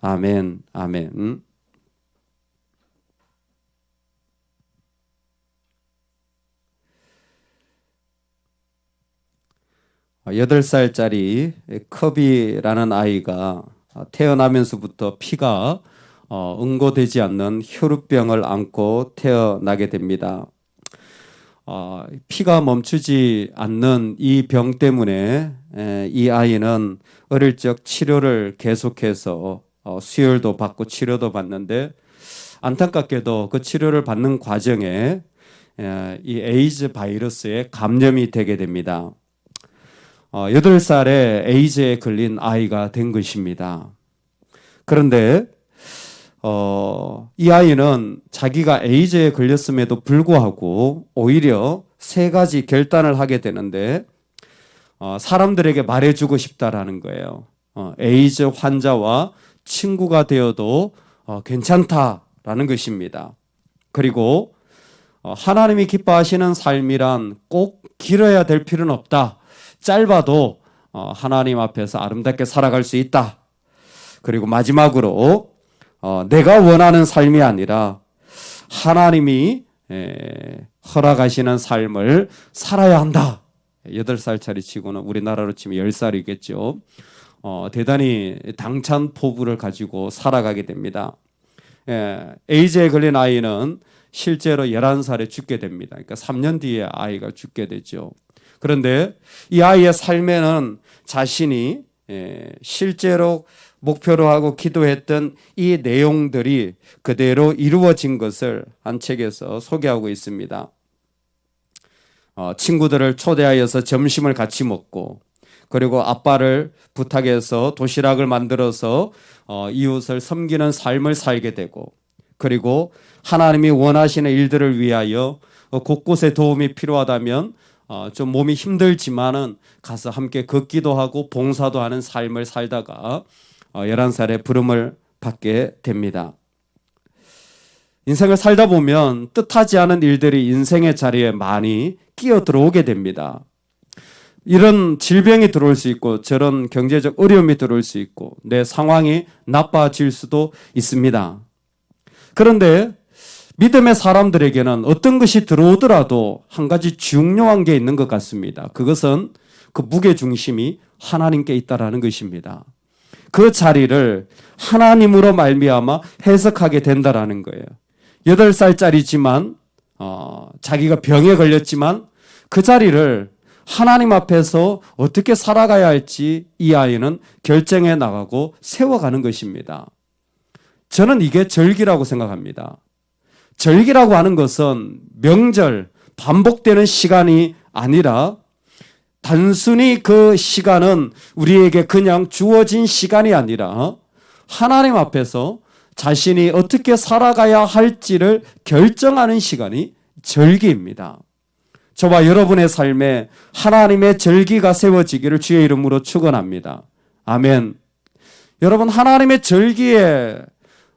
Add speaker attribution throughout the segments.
Speaker 1: 아멘, 아멘. 8살짜리 커비라는 아이가 태어나면서부터 피가 응고되지 않는 혈우병을 안고 태어나게 됩니다. 피가 멈추지 않는 이 병 때문에 이 아이는 어릴 적 치료를 계속해서 수혈도 받고 치료도 받는데, 안타깝게도 그 치료를 받는 과정에 이 에이즈 바이러스에 감염이 되게 됩니다. 8살에 에이즈에 걸린 아이가 된 것입니다. 그런데 이 아이는 자기가 에이즈에 걸렸음에도 불구하고 오히려 3가지 결단을 하게 되는데, 사람들에게 말해주고 싶다라는 거예요. 에이즈 환자와 친구가 되어도 괜찮다라는 것입니다. 그리고 하나님이 기뻐하시는 삶이란 꼭 길어야 될 필요는 없다. 짧아도 하나님 앞에서 아름답게 살아갈 수 있다. 그리고 마지막으로 내가 원하는 삶이 아니라 하나님이 허락하시는 삶을 살아야 한다. 8살짜리 치고는 우리나라로 치면 10살이겠죠. 대단히 당찬 포부를 가지고 살아가게 됩니다. 에이즈에 걸린 아이는 실제로 11살에 죽게 됩니다. 그러니까 3년 뒤에 아이가 죽게 되죠. 그런데 이 아이의 삶에는 자신이 실제로 목표로 하고 기도했던 이 내용들이 그대로 이루어진 것을 한 책에서 소개하고 있습니다. 친구들을 초대하여서 점심을 같이 먹고, 그리고 아빠를 부탁해서 도시락을 만들어서 이웃을 섬기는 삶을 살게 되고, 그리고 하나님이 원하시는 일들을 위하여 곳곳에 도움이 필요하다면 좀 몸이 힘들지만은 가서 함께 걷기도 하고 봉사도 하는 삶을 살다가 11살에 부름을 받게 됩니다. 인생을 살다 보면 뜻하지 않은 일들이 인생의 자리에 많이 끼어 들어오게 됩니다. 이런 질병이 들어올 수 있고, 저런 경제적 어려움이 들어올 수 있고, 내 상황이 나빠질 수도 있습니다. 그런데 믿음의 사람들에게는 어떤 것이 들어오더라도 한 가지 중요한 게 있는 것 같습니다. 그것은 그 무게중심이 하나님께 있다라는 것입니다. 그 자리를 하나님으로 말미암아 해석하게 된다라는 거예요. 8살짜리지만 자기가 병에 걸렸지만 그 자리를 하나님 앞에서 어떻게 살아가야 할지 이 아이는 결정해 나가고 세워가는 것입니다. 저는 이게 절기라고 생각합니다. 절기라고 하는 것은 명절, 반복되는 시간이 아니라 단순히 그 시간은 우리에게 그냥 주어진 시간이 아니라 하나님 앞에서 자신이 어떻게 살아가야 할지를 결정하는 시간이 절기입니다. 저와 여러분의 삶에 하나님의 절기가 세워지기를 주의 이름으로 축원합니다. 아멘. 여러분, 하나님의 절기에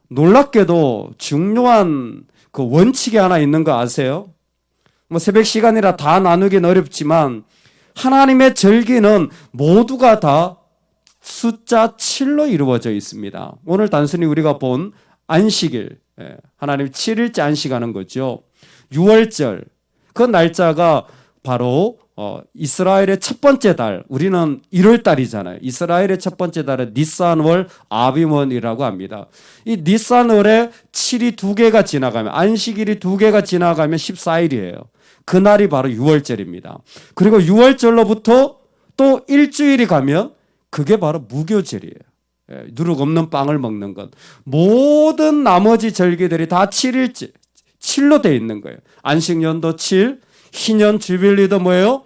Speaker 1: 놀랍게도 중요한 그 원칙이 하나 있는 거 아세요? 새벽 시간이라 다 나누긴 어렵지만 하나님의 절기는 모두가 다 숫자 7로 이루어져 있습니다. 오늘 단순히 우리가 본 안식일, 하나님 7일째 안식하는 거죠. 6월절, 그 날짜가 바로 이스라엘의 첫 번째 달, 우리는 1월 달이잖아요. 이스라엘의 첫 번째 달은 니산월 아비몬이라고 합니다. 이 니산월에 7이 2개가 지나가면, 안식일이 2개가 지나가면 14일이에요. 그날이 바로 6월절입니다. 그리고 6월절로부터 또 일주일이 가면 그게 바로 무교절이에요. 누룩 없는 빵을 먹는 것. 모든 나머지 절기들이 다 7일째, 7로 되어 있는 거예요. 안식년도 7, 희년 주빌리도 뭐예요?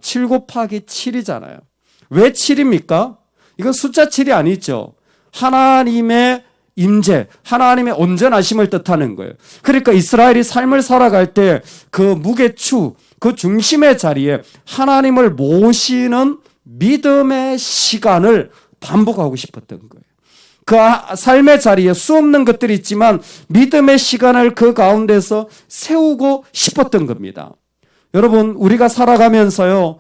Speaker 1: 7 곱하기 7이잖아요. 왜 7입니까? 이건 숫자 7이 아니죠. 하나님의 임재, 하나님의 온전하심을 뜻하는 거예요. 그러니까 이스라엘이 삶을 살아갈 때 그 무게추, 그 중심의 자리에 하나님을 모시는 믿음의 시간을 반복하고 싶었던 거예요. 그 삶의 자리에 수없는 것들이 있지만 믿음의 시간을 그 가운데서 세우고 싶었던 겁니다. 여러분, 우리가 살아가면서요,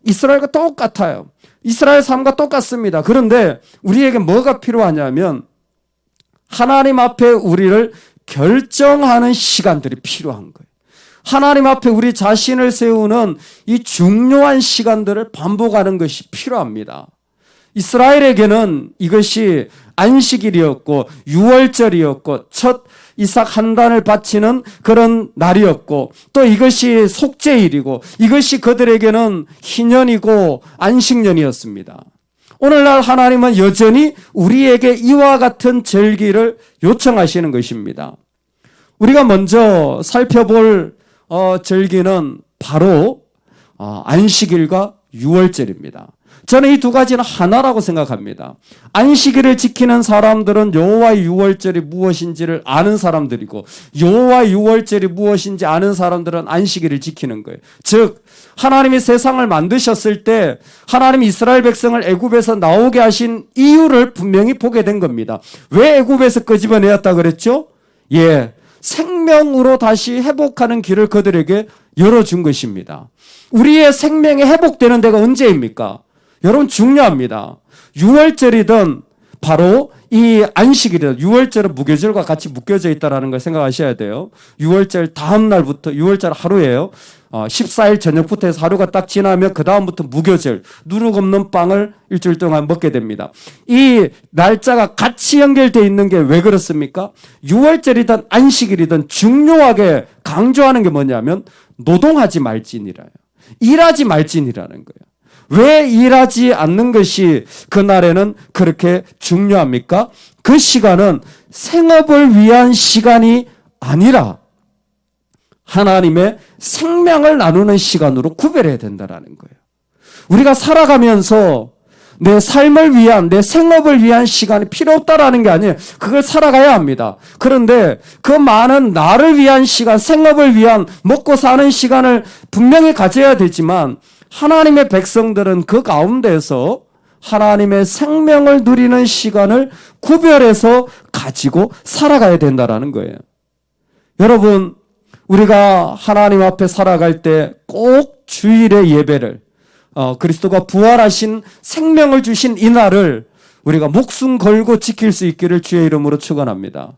Speaker 1: 이스라엘과 똑같아요. 이스라엘 삶과 똑같습니다. 그런데 우리에게 뭐가 필요하냐면 하나님 앞에 우리를 결정하는 시간들이 필요한 거예요. 하나님 앞에 우리 자신을 세우는 이 중요한 시간들을 반복하는 것이 필요합니다. 이스라엘에게는 이것이 안식일이었고 유월절이었고 첫 이삭 한 단을 바치는 그런 날이었고 또 이것이 속죄일이고 이것이 그들에게는 희년이고 안식년이었습니다. 오늘날 하나님은 여전히 우리에게 이와 같은 절기를 요청하시는 것입니다. 우리가 먼저 살펴볼 절기는 바로 안식일과 유월절입니다. 저는 이 두 가지는 하나라고 생각합니다. 안식일을 지키는 사람들은 여호와의 유월절이 무엇인지를 아는 사람들이고 여호와의 유월절이 무엇인지 아는 사람들은 안식일을 지키는 거예요. 즉 하나님이 세상을 만드셨을 때 하나님이 이스라엘 백성을 애굽에서 나오게 하신 이유를 분명히 보게 된 겁니다. 왜 애굽에서 끄집어내었다 그랬죠? 생명으로 다시 회복하는 길을 그들에게 열어준 것입니다. 우리의 생명이 회복되는 데가 언제입니까? 여러분 중요합니다. 유월절이든 바로 이 안식일이든 유월절은 무교절과 같이 묶여져 있다는 걸 생각하셔야 돼요. 유월절 다음 날부터 유월절 하루예요. 14일 저녁부터 해서 하루가 딱 지나면 그 다음부터 무교절 누룩 없는 빵을 일주일 동안 먹게 됩니다. 이 날짜가 같이 연결되어 있는 게 왜 그렇습니까? 유월절이든 안식일이든 중요하게 강조하는 게 뭐냐면 노동하지 말지니라요. 일하지 말지니라는 거예요. 왜 일하지 않는 것이 그날에는 그렇게 중요합니까? 그 시간은 생업을 위한 시간이 아니라 하나님의 생명을 나누는 시간으로 구별해야 된다는 거예요. 우리가 살아가면서 내 삶을 위한, 내 생업을 위한 시간이 필요 없다라는 게 아니에요. 그걸 살아가야 합니다. 그런데 그 많은 나를 위한 시간, 생업을 위한 먹고 사는 시간을 분명히 가져야 되지만 하나님의 백성들은 그 가운데서 하나님의 생명을 누리는 시간을 구별해서 가지고 살아가야 된다는 거예요. 여러분, 우리가 하나님 앞에 살아갈 때 꼭 주일의 예배를 그리스도가 부활하신 생명을 주신 이 날을 우리가 목숨 걸고 지킬 수 있기를 주의 이름으로 축원합니다.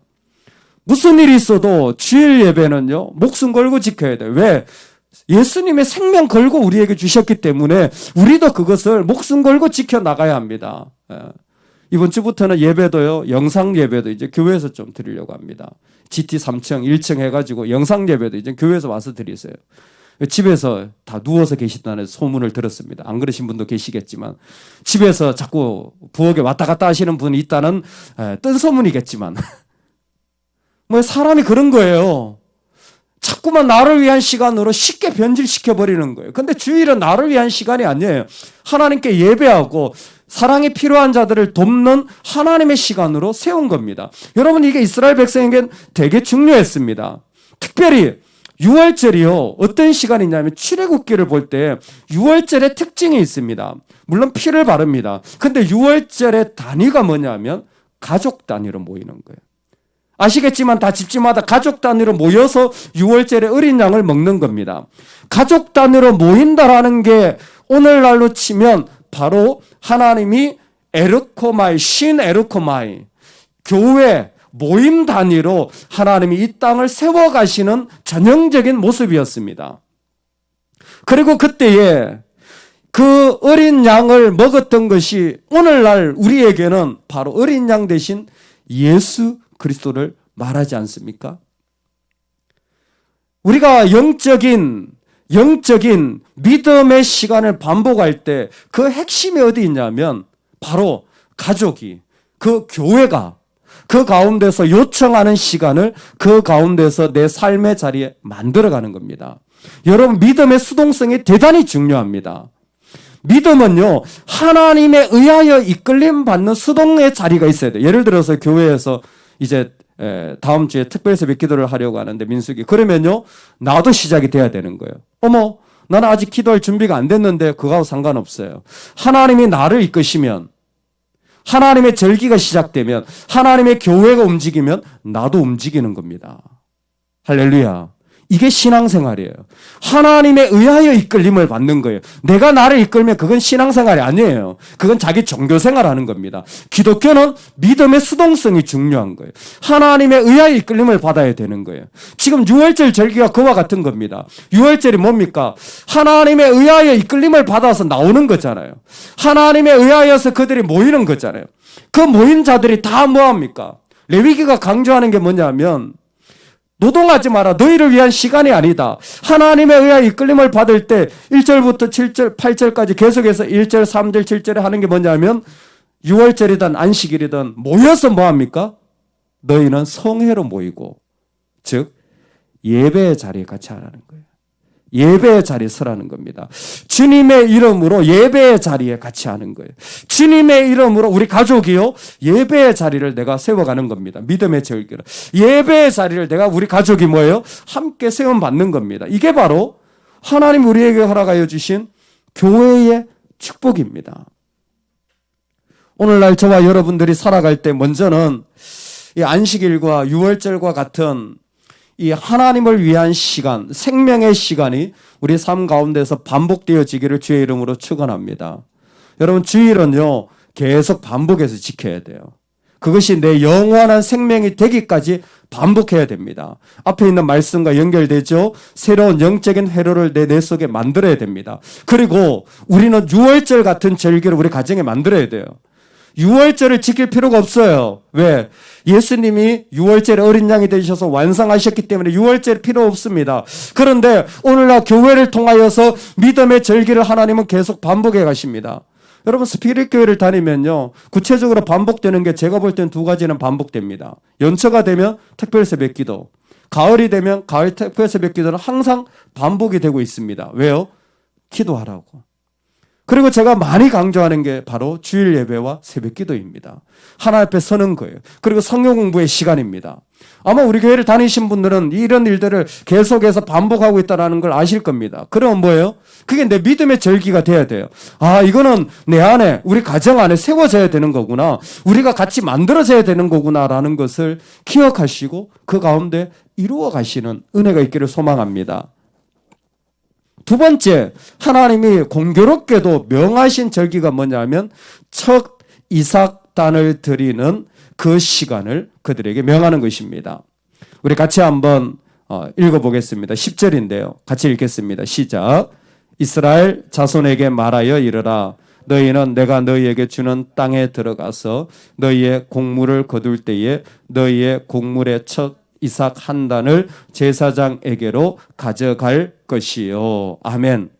Speaker 1: 무슨 일이 있어도 주일 예배는요 목숨 걸고 지켜야 돼요. 왜? 예수님의 생명 걸고 우리에게 주셨기 때문에 우리도 그것을 목숨 걸고 지켜나가야 합니다. 이번 주부터는 예배도요, 영상 예배도 이제 교회에서 좀 드리려고 합니다. GT 3층, 1층 해가지고 영상 예배도 이제 교회에서 와서 드리세요. 집에서 다 누워서 계신다는 소문을 들었습니다. 안 그러신 분도 계시겠지만 집에서 자꾸 부엌에 왔다 갔다 하시는 분이 있다는 뜬 소문이겠지만 뭐 사람이 그런 거예요. 자꾸만 나를 위한 시간으로 쉽게 변질시켜버리는 거예요. 근데 주일은 나를 위한 시간이 아니에요. 하나님께 예배하고 사랑이 필요한 자들을 돕는 하나님의 시간으로 세운 겁니다. 여러분 이게 이스라엘 백성에겐 되게 중요했습니다. 특별히 유월절이요. 어떤 시간이냐면 출애굽기를 볼 때 유월절의 특징이 있습니다. 물론 피를 바릅니다. 근데 유월절의 단위가 뭐냐면 가족 단위로 모이는 거예요. 아시겠지만 다 집집마다 가족 단위로 모여서 유월절에 어린 양을 먹는 겁니다. 가족 단위로 모인다라는 게 오늘날로 치면 바로 하나님이 에르코마이, 신 에르코마이, 교회, 모임 단위로 하나님이 이 땅을 세워가시는 전형적인 모습이었습니다. 그리고 그때에 그 어린 양을 먹었던 것이 오늘날 우리에게는 바로 어린 양 대신 예수 그리스도를 말하지 않습니까? 우리가 영적인 믿음의 시간을 반복할 때 그 핵심이 어디 있냐면 바로 가족이, 그 교회가 그 가운데서 요청하는 시간을 그 가운데서 내 삶의 자리에 만들어가는 겁니다. 여러분 믿음의 수동성이 대단히 중요합니다. 믿음은요 하나님에 의하여 이끌림 받는 수동의 자리가 있어야 돼요. 예를 들어서 교회에서 이제 다음 주에 특별 새벽 기도를 하려고 하는데 민숙이 그러면요 나도 시작이 돼야 되는 거예요. 어머 나는 아직 기도할 준비가 안 됐는데 그거하고 상관없어요. 하나님이 나를 이끄시면 하나님의 절기가 시작되면 하나님의 교회가 움직이면 나도 움직이는 겁니다. 할렐루야. 이게 신앙생활이에요. 하나님에 의하여 이끌림을 받는 거예요. 내가 나를 이끌면 그건 신앙생활이 아니에요. 그건 자기 종교생활하는 겁니다. 기독교는 믿음의 수동성이 중요한 거예요. 하나님에 의하여 이끌림을 받아야 되는 거예요. 지금 유월절 절기가 그와 같은 겁니다. 유월절이 뭡니까? 하나님에 의하여 이끌림을 받아서 나오는 거잖아요. 하나님에 의하여서 그들이 모이는 거잖아요. 그 모인 자들이 다 뭐합니까? 레위기가 강조하는 게 뭐냐면 노동하지 마라. 너희를 위한 시간이 아니다. 하나님에 의하여 이끌림을 받을 때 1절부터 7절, 8절까지 계속해서 1절, 3절, 7절에 하는 게 뭐냐면 6월절이든 안식일이든 모여서 뭐합니까? 너희는 성회로 모이고 즉 예배의 자리에 같이 하라는 거예요. 예배의 자리에 서라는 겁니다. 주님의 이름으로 예배의 자리에 같이 하는 거예요. 주님의 이름으로 우리 가족이요 예배의 자리를 내가 세워가는 겁니다. 믿음의 절기를. 예배의 자리를 내가 우리 가족이 뭐예요? 함께 세움받는 겁니다. 이게 바로 하나님 우리에게 허락하여 주신 교회의 축복입니다. 오늘날 저와 여러분들이 살아갈 때 먼저는 이 안식일과 유월절과 같은 이 하나님을 위한 시간, 생명의 시간이 우리 삶 가운데서 반복되어지기를 주의 이름으로 축원합니다. 여러분 주일은요 계속 반복해서 지켜야 돼요. 그것이 내 영원한 생명이 되기까지 반복해야 됩니다. 앞에 있는 말씀과 연결되죠. 새로운 영적인 회로를 내 속에 만들어야 됩니다. 그리고 우리는 유월절 같은 절기를 우리 가정에 만들어야 돼요. 유월절을 지킬 필요가 없어요. 왜? 예수님이 유월절에 어린 양이 되셔서 완성하셨기 때문에 유월절 필요 없습니다. 그런데 오늘날 교회를 통하여서 믿음의 절기를 하나님은 계속 반복해 가십니다. 여러분 스피릿 교회를 다니면요 구체적으로 반복되는 게 제가 볼 땐 두 가지는 반복됩니다. 연초가 되면 특별 새벽 기도, 가을이 되면 가을 특별 새벽 기도는 항상 반복이 되고 있습니다. 왜요? 기도하라고. 그리고 제가 많이 강조하는 게 바로 주일 예배와 새벽 기도입니다. 하나님 앞에 서는 거예요. 그리고 성경 공부의 시간입니다. 아마 우리 교회를 다니신 분들은 이런 일들을 계속해서 반복하고 있다는 걸 아실 겁니다. 그러면 뭐예요? 그게 내 믿음의 절기가 돼야 돼요. 아, 이거는 내 안에, 우리 가정 안에 세워져야 되는 거구나. 우리가 같이 만들어져야 되는 거구나라는 것을 기억하시고 그 가운데 이루어 가시는 은혜가 있기를 소망합니다. 두 번째, 하나님이 공교롭게도 명하신 절기가 뭐냐면 첫 이삭단을 드리는 그 시간을 그들에게 명하는 것입니다. 우리 같이 한번 읽어보겠습니다. 10절인데요. 같이 읽겠습니다. 시작. 이스라엘 자손에게 말하여 이르라. 너희는 내가 너희에게 주는 땅에 들어가서 너희의 곡물을 거둘 때에 너희의 곡물의 첫 이삭 한 단을 제사장에게로 가져갈 것이요. 아멘.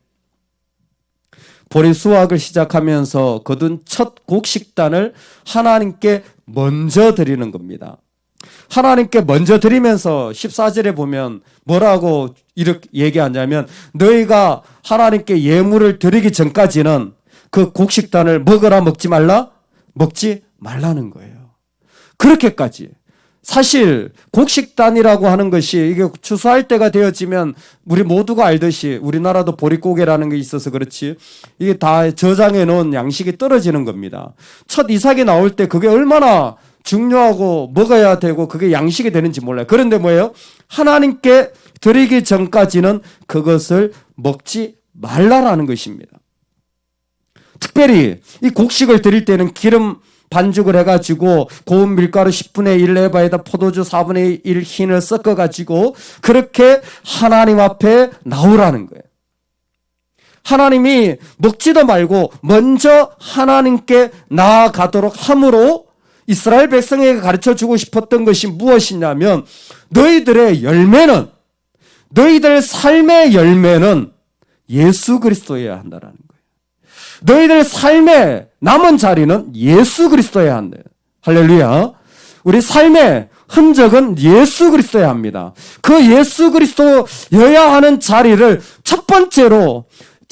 Speaker 1: 보리 수확을 시작하면서 거둔 첫 곡식단을 하나님께 먼저 드리는 겁니다. 하나님께 먼저 드리면서 14절에 보면 뭐라고 이렇게 얘기하냐면 너희가 하나님께 예물을 드리기 전까지는 그 곡식단을 먹어라 먹지 말라? 먹지 말라는 거예요. 그렇게까지. 사실 곡식단이라고 하는 것이 이게 추수할 때가 되어지면 우리 모두가 알듯이 우리나라도 보릿고개라는 게 있어서 그렇지 이게 다 저장해 놓은 양식이 떨어지는 겁니다. 첫 이삭이 나올 때 그게 얼마나 중요하고 먹어야 되고 그게 양식이 되는지 몰라요. 그런데 뭐예요? 하나님께 드리기 전까지는 그것을 먹지 말라라는 것입니다. 특별히 이 곡식을 드릴 때는 기름 반죽을 해가지고 고운 밀가루 10분의 1 레바에다 포도주 4분의 1 흰을 섞어가지고 그렇게 하나님 앞에 나오라는 거예요. 하나님이 먹지도 말고 먼저 하나님께 나아가도록 함으로 이스라엘 백성에게 가르쳐주고 싶었던 것이 무엇이냐면 너희들의 열매는 너희들 삶의 열매는 예수 그리스도여야 한다라는 거예요. 너희들 삶의 남은 자리는 예수 그리스도여야 한다. 할렐루야. 우리 삶의 흔적은 예수 그리스도여야 합니다. 그 예수 그리스도여야 하는 자리를 첫 번째로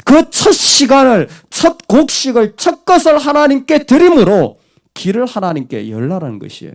Speaker 1: 그 첫 시간을 첫 곡식을 첫 것을 하나님께 드림으로 길을 하나님께 열라라는 것이에요.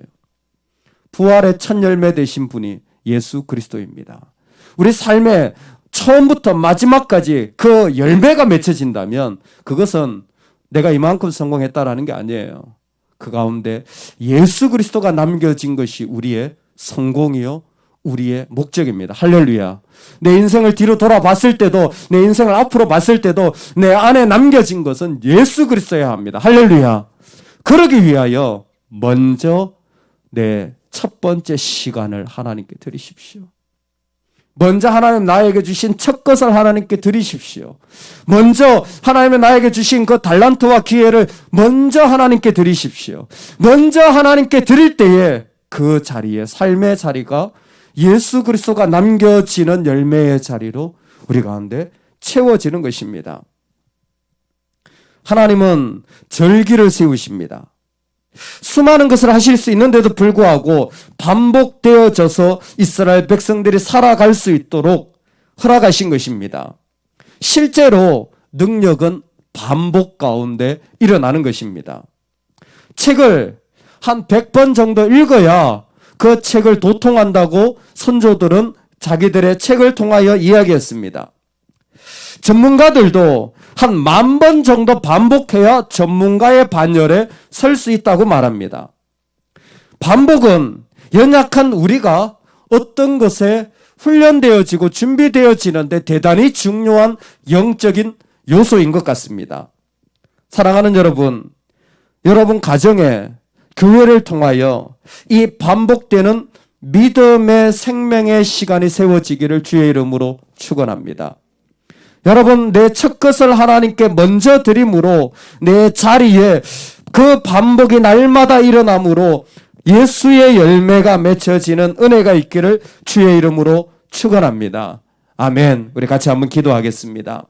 Speaker 1: 부활의 첫 열매 되신 분이 예수 그리스도입니다. 우리 삶의 처음부터 마지막까지 그 열매가 맺혀진다면 그것은 내가 이만큼 성공했다라는 게 아니에요. 그 가운데 예수 그리스도가 남겨진 것이 우리의 성공이요 우리의 목적입니다. 할렐루야. 내 인생을 뒤로 돌아봤을 때도, 내 인생을 앞으로 봤을 때도 내 안에 남겨진 것은 예수 그리스도여야 합니다. 할렐루야. 그러기 위하여 먼저 내 첫 번째 시간을 하나님께 드리십시오. 먼저 하나님 나에게 주신 첫 것을 하나님께 드리십시오. 먼저 하나님이 나에게 주신 그 달란트와 기회를 먼저 하나님께 드리십시오. 먼저 하나님께 드릴 때에 그 자리에, 삶의 자리가 예수 그리스도가 남겨지는 열매의 자리로 우리 가운데 채워지는 것입니다. 하나님은 절기를 세우십니다. 수많은 것을 하실 수 있는데도 불구하고 반복되어져서 이스라엘 백성들이 살아갈 수 있도록 허락하신 것입니다. 실제로 능력은 반복 가운데 일어나는 것입니다. 책을 한 100번 정도 읽어야 그 책을 도통한다고 선조들은 자기들의 책을 통하여 이야기했습니다. 전문가들도 한 10,000번 정도 반복해야 전문가의 반열에 설 수 있다고 말합니다. 반복은 연약한 우리가 어떤 것에 훈련되어지고 준비되어지는데 대단히 중요한 영적인 요소인 것 같습니다. 사랑하는 여러분, 여러분 가정에 교회를 통하여 이 반복되는 믿음의 생명의 시간이 세워지기를 주의 이름으로 축원합니다. 여러분, 내 첫 것을 하나님께 먼저 드림으로 내 자리에 그 반복이 날마다 일어남으로 예수의 열매가 맺혀지는 은혜가 있기를 주의 이름으로 축원합니다. 아멘. 우리 같이 한번 기도하겠습니다.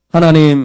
Speaker 1: 하나님,